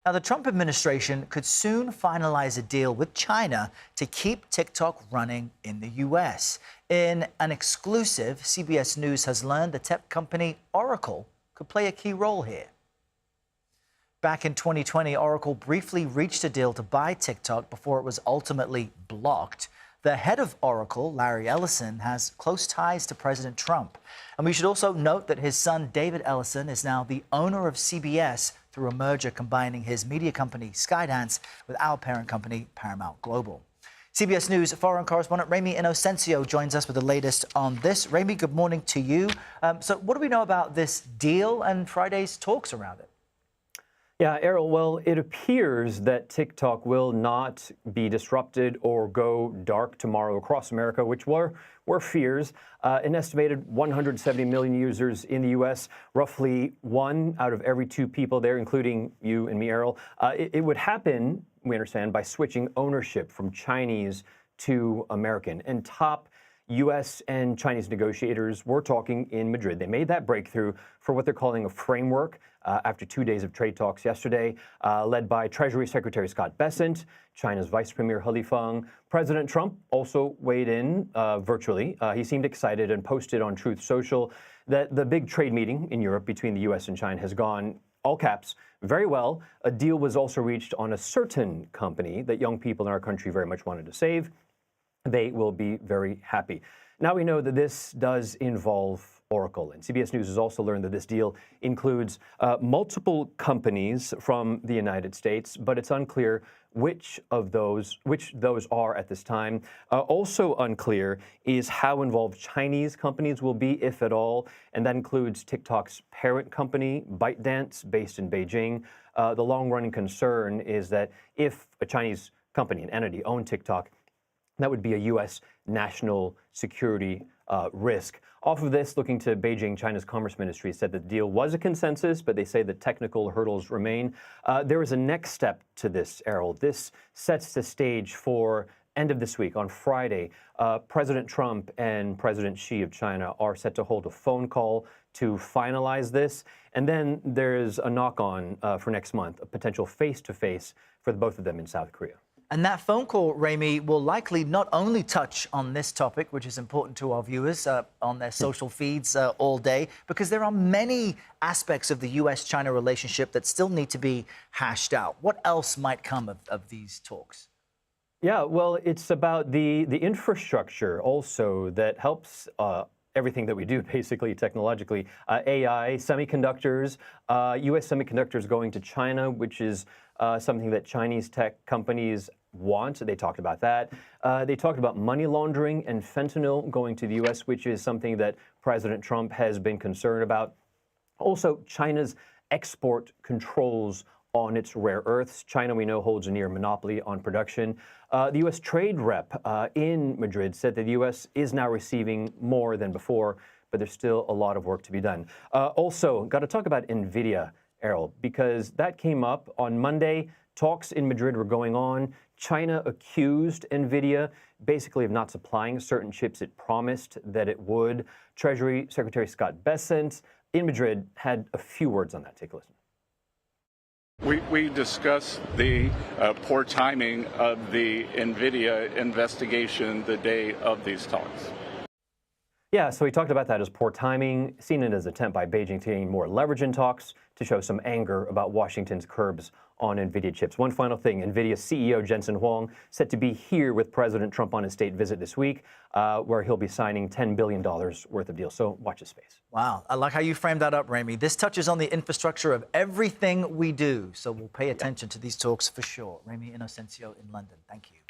Now, the Trump administration could soon finalize a deal with China to keep TikTok running in the U.S. In an exclusive, CBS News has learned the tech company Oracle could play a key role here. Back in 2020, Oracle briefly reached a deal to buy TikTok before it was ultimately blocked. The head of Oracle, Larry Ellison, has close ties to President Trump. And we should also note that his son, David Ellison, is now the owner of CBS through a merger combining his media company, Skydance, with our parent company, Paramount Global. CBS News foreign correspondent Remi Inocencio joins us with the latest on this. Remi, good morning to you. So what do we know about this deal and Friday's talks around it? Yeah, Errol, well, it appears that TikTok will not be disrupted or go dark tomorrow across America, which were fears. An estimated 170 million users in the U.S., roughly 1 out of every 2 people there, including you and me, Errol. It would happen, we understand, by switching ownership from Chinese to American. And top U.S. and Chinese negotiators were talking in Madrid. They made that breakthrough for what they're calling a framework after 2 days of trade talks yesterday, led by Treasury Secretary Scott Bessent, China's Vice Premier He Lifeng. President Trump also weighed in virtually. He seemed excited and posted on Truth Social that the big trade meeting in Europe between the U.S. and China has gone, all caps, very well. A deal was also reached on a certain company that young people in our country very much wanted to save. They will be very happy. Now we know that this does involve Oracle, and CBS News has also learned that this deal includes multiple companies from the United States, but it's unclear which those are at this time. Also unclear is how involved Chinese companies will be, if at all, and that includes TikTok's parent company, ByteDance, based in Beijing. The long-running concern is that if a Chinese company, an entity, owned TikTok, that would be a U.S. national security risk. Off of this, looking to Beijing, China's Commerce Ministry said that the deal was a consensus, but they say that technical hurdles remain. There is a next step to this, Errol. This sets the stage for end of this week, on Friday. President Trump and President Xi of China are set to hold a phone call to finalize this. And then there is a knock-on for next month, a potential face-to-face for the both of them in South Korea. And that phone call, Remi, will likely not only touch on this topic, which is important to our viewers on their social feeds all day, because there are many aspects of the U.S.-China relationship that still need to be hashed out. What else might come of these talks? Yeah, well, it's about the infrastructure also that helps everything that we do, basically, technologically. AI, semiconductors, U.S. semiconductors going to China, which is something that Chinese tech companies want. They talked about that. They talked about money laundering and fentanyl going to the U.S., which is something that President Trump has been concerned about. Also, China's export controls on its rare earths. China, we know, holds a near monopoly on production. The U.S. trade rep in Madrid said that the U.S. is now receiving more than before, but there's still a lot of work to be done. Also, got to talk about NVIDIA, Errol, because that came up on Monday. Talks in Madrid were going on. China accused NVIDIA basically of not supplying certain chips it promised that it would. Treasury Secretary Scott Bessent in Madrid had a few words on that. Take a listen. We discussed the poor timing of the NVIDIA investigation the day of these talks. Yeah, so he talked about that as poor timing, seen it as an attempt by Beijing to gain more leverage in talks to show some anger about Washington's curbs on NVIDIA chips. One final thing, NVIDIA CEO Jensen Huang set to be here with President Trump on his state visit this week, where he'll be signing $10 billion worth of deals. So watch his space. Wow, I like how you framed that up, Remi. This touches on the infrastructure of everything we do, so we'll pay attention to these talks for sure. Remi Inocencio in London, thank you.